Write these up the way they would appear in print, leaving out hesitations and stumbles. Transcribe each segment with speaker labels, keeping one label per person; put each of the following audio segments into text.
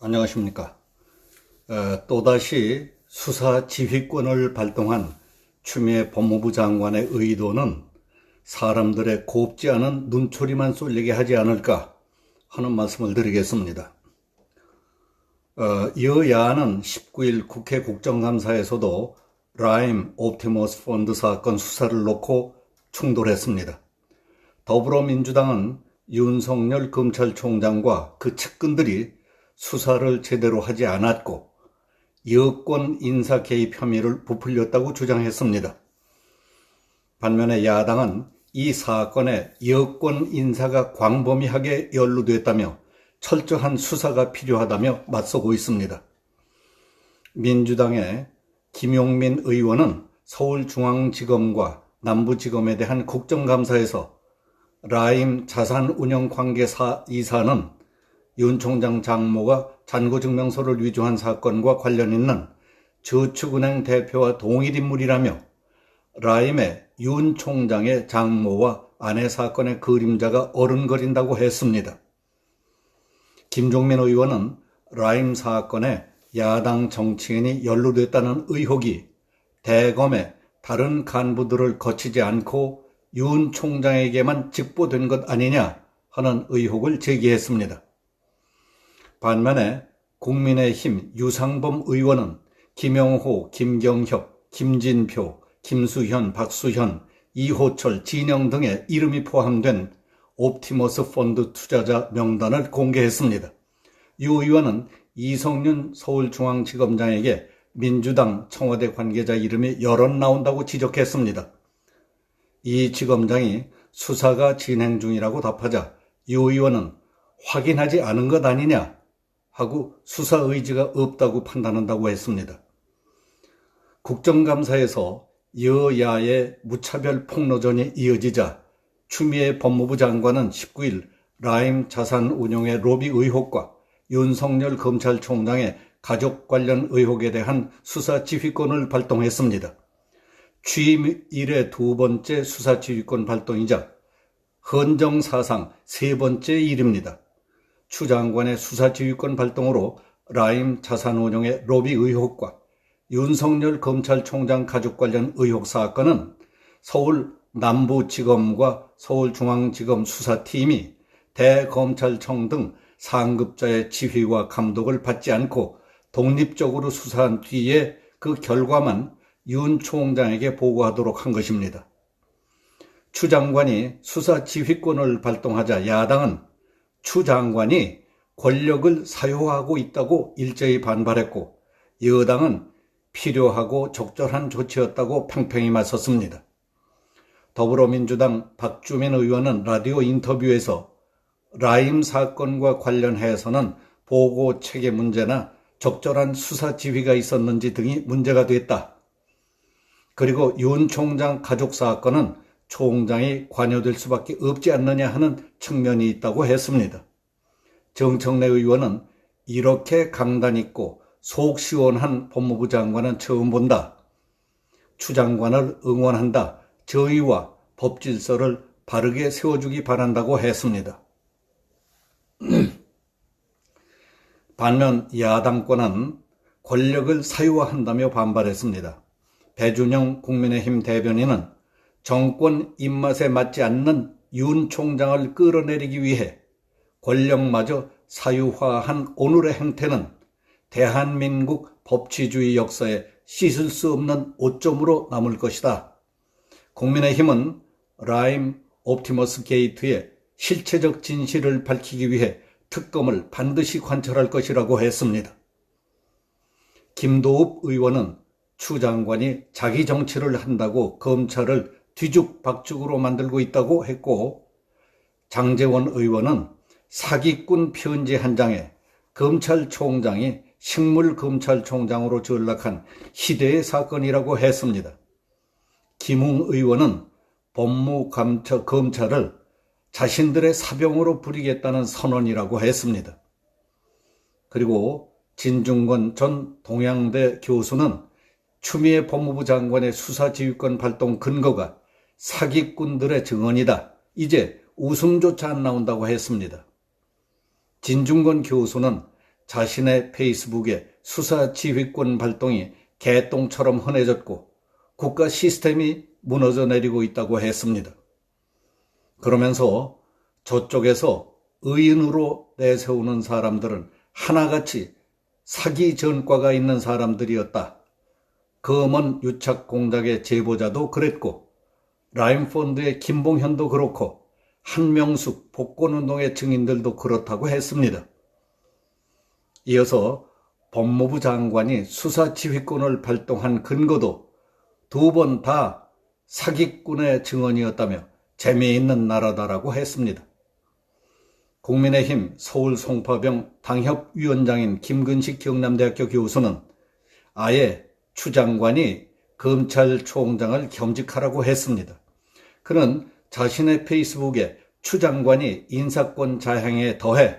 Speaker 1: 안녕하십니까. 또다시 수사 지휘권을 발동한 추미애 법무부 장관의 의도는 사람들의 곱지 않은 눈초리만 쏠리게 하지 않을까 하는 말씀을 드리겠습니다. 여야는 19일 국회 국정감사에서도 라임 옵티머스 펀드 사건 수사를 놓고 충돌했습니다. 더불어민주당은 윤석열 검찰총장과 그 측근들이 수사를 제대로 하지 않았고 여권 인사 개입 혐의를 부풀렸다고 주장했습니다. 반면에 야당은 이 사건에 여권 인사가 광범위하게 연루됐다며 철저한 수사가 필요하다며 맞서고 있습니다. 민주당의 김용민 의원은 서울중앙지검과 남부지검에 대한 국정감사에서 라임 자산운용관계사 이사는 윤 총장 장모가 잔고증명서를 위조한 사건과 관련 있는 저축은행 대표와 동일 인물이라며 라임의 윤 총장의 장모와 아내 사건의 그림자가 어른거린다고 했습니다. 김종민 의원은 라임 사건에 야당 정치인이 연루됐다는 의혹이 대검의 다른 간부들을 거치지 않고 윤 총장에게만 직보된 것 아니냐 하는 의혹을 제기했습니다. 반면에 국민의힘 유상범 의원은 김영호, 김경협, 김진표, 김수현, 박수현, 이호철, 진영 등의 이름이 포함된 옵티머스 펀드 투자자 명단을 공개했습니다. 유 의원은 이성윤 서울중앙지검장에게 민주당 청와대 관계자 이름이 여럿 나온다고 지적했습니다. 이 지검장이 수사가 진행 중이라고 답하자 유 의원은 확인하지 않은 것 아니냐 하고 수사 의지가 없다고 판단한다고 했습니다. 국정감사에서 여야의 무차별 폭로전이 이어지자 추미애 법무부 장관은 19일 라임 자산운용의 로비 의혹과 윤석열 검찰총장의 가족 관련 의혹에 대한 수사 지휘권을 발동했습니다. 취임 이래 두 번째 수사 지휘권 발동이자 헌정사상 세 번째 일입니다. 추 장관의 수사 지휘권 발동으로 라임 자산운용의 로비 의혹과 윤석열 검찰총장 가족 관련 의혹 사건은 서울 남부지검과 서울중앙지검 수사팀이 대검찰청 등 상급자의 지휘와 감독을 받지 않고 독립적으로 수사한 뒤에 그 결과만 윤 총장에게 보고하도록 한 것입니다. 추 장관이 수사 지휘권을 발동하자 야당은 추 장관이 권력을 사유하고 있다고 일제히 반발했고 여당은 필요하고 적절한 조치였다고 팽팽히 맞섰습니다. 더불어민주당 박주민 의원은 라디오 인터뷰에서 라임 사건과 관련해서는 보고 체계 문제나 적절한 수사 지휘가 있었는지 등이 문제가 됐다. 그리고 윤 총장 가족 사건은 총장이 관여될 수밖에 없지 않느냐 하는 측면이 있다고 했습니다. 정청래 의원은 이렇게 강단 있고 속 시원한 법무부 장관은 처음 본다. 추 장관을 응원한다. 저의와 법 질서를 바르게 세워주기 바란다고 했습니다. 반면 야당권은 권력을 사유화한다며 반발했습니다. 배준영 국민의힘 대변인은 정권 입맛에 맞지 않는 윤 총장을 끌어내리기 위해 권력마저 사유화한 오늘의 행태는 대한민국 법치주의 역사에 씻을 수 없는 오점으로 남을 것이다. 국민의힘은 라임 옵티머스 게이트의 실체적 진실을 밝히기 위해 특검을 반드시 관철할 것이라고 했습니다. 김도읍 의원은 추 장관이 자기 정치를 한다고 검찰을 뒤죽박죽으로 만들고 있다고 했고 장제원 의원은 사기꾼 편지 한 장에 검찰총장이 식물검찰총장으로 전락한 희대의 사건이라고 했습니다. 김웅 의원은 법무검찰을 자신들의 사병으로 부리겠다는 선언이라고 했습니다. 그리고 진중권 전 동양대 교수는 추미애 법무부 장관의 수사지휘권 발동 근거가 사기꾼들의 증언이다. 이제 웃음조차 안 나온다고 했습니다. 진중권 교수는 자신의 페이스북에 수사 지휘권 발동이 개똥처럼 흔해졌고 국가 시스템이 무너져 내리고 있다고 했습니다. 그러면서 저쪽에서 의인으로 내세우는 사람들은 하나같이 사기 전과가 있는 사람들이었다. 검언 유착 공작의 제보자도 그랬고 라임펀드의 김봉현도 그렇고 한명숙 복권운동의 증인들도 그렇다고 했습니다. 이어서 법무부 장관이 수사지휘권을 발동한 근거도 두 번 다 사기꾼의 증언이었다며 재미있는 나라다라고 했습니다. 국민의힘 서울 송파병 당협위원장인 김근식 경남대학교 교수는 아예 추 장관이 검찰총장을 겸직하라고 했습니다. 그는 자신의 페이스북에 추 장관이 인사권 자행에 더해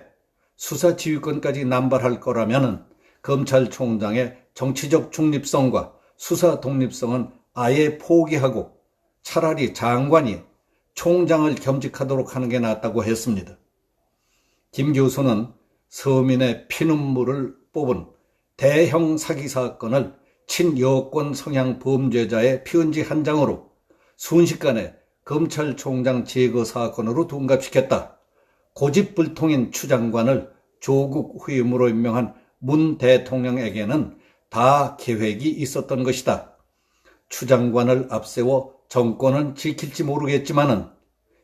Speaker 1: 수사지휘권까지 남발할 거라면 검찰총장의 정치적 중립성과 수사 독립성은 아예 포기하고 차라리 장관이 총장을 겸직하도록 하는 게 낫다고 했습니다. 김 교수는 서민의 피눈물을 뽑은 대형 사기 사건을 친여권 성향 범죄자의 편지 한 장으로 순식간에 검찰총장 제거 사건으로 둔갑시켰다. 고집불통인 추 장관을 조국 후임으로 임명한 문 대통령에게는 다 계획이 있었던 것이다. 추 장관을 앞세워 정권은 지킬지 모르겠지만은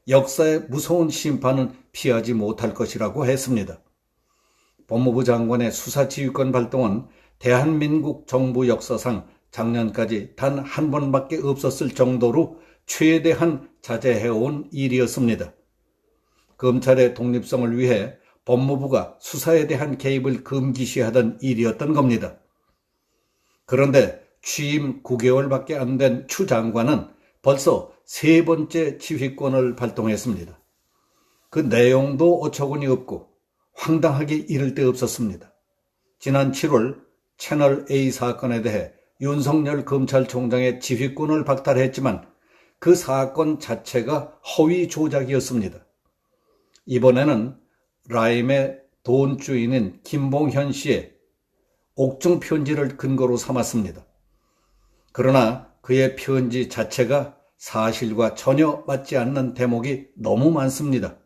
Speaker 1: 역사의 무서운 심판은 피하지 못할 것이라고 했습니다. 법무부 장관의 수사지휘권 발동은 대한민국 정부 역사상 작년까지 단 한 번밖에 없었을 정도로 최대한 자제해온 일이었습니다. 검찰의 독립성을 위해 법무부가 수사에 대한 개입을 금기시하던 일이었던 겁니다. 그런데 취임 9개월밖에 안 된 추 장관은 벌써 세 번째 지휘권을 발동했습니다. 그 내용도 어처구니 없고 황당하게 이를 데 없었습니다. 지난 7월 채널A 사건에 대해 윤석열 검찰총장의 지휘권을 박탈했지만 그 사건 자체가 허위 조작이었습니다. 이번에는 라임의 돈주인인 김봉현 씨의 옥중 편지를 근거로 삼았습니다. 그러나 그의 편지 자체가 사실과 전혀 맞지 않는 대목이 너무 많습니다.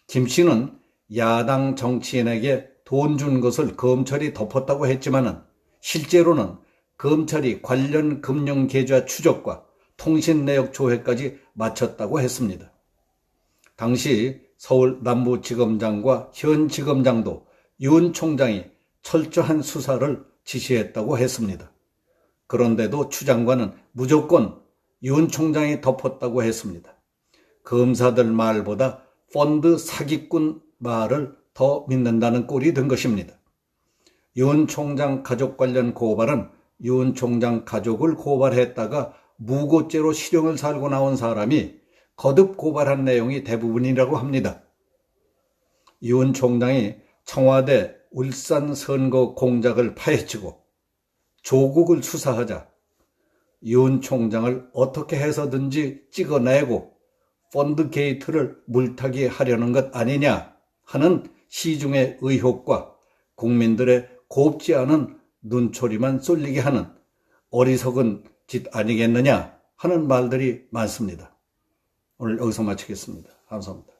Speaker 1: 김 씨는 야당 정치인에게 돈 준 것을 검찰이 덮었다고 했지만 실제로는 검찰이 관련 금융 계좌 추적과 통신 내역 조회까지 마쳤다고 했습니다. 당시 서울 남부지검장과 현 지검장도 윤 총장이 철저한 수사를 지시했다고 했습니다. 그런데도 추 장관은 무조건 윤 총장이 덮었다고 했습니다. 검사들 말보다 펀드 사기꾼 말을 더 믿는다는 꼴이 된 것입니다. 윤 총장 가족 관련 고발은 윤 총장 가족을 고발했다가 무고죄로 실형을 살고 나온 사람이 거듭 고발한 내용이 대부분이라고 합니다. 윤 총장이 청와대 울산 선거 공작을 파헤치고 조국을 수사하자 윤 총장을 어떻게 해서든지 찍어내고 펀드 게이트를 물타기 하려는 것 아니냐 하는 시중의 의혹과 국민들의 곱지 않은 눈초리만 쏠리게 하는 어리석은 짓 아니겠느냐 하는 말들이 많습니다. 오늘 여기서 마치겠습니다. 감사합니다.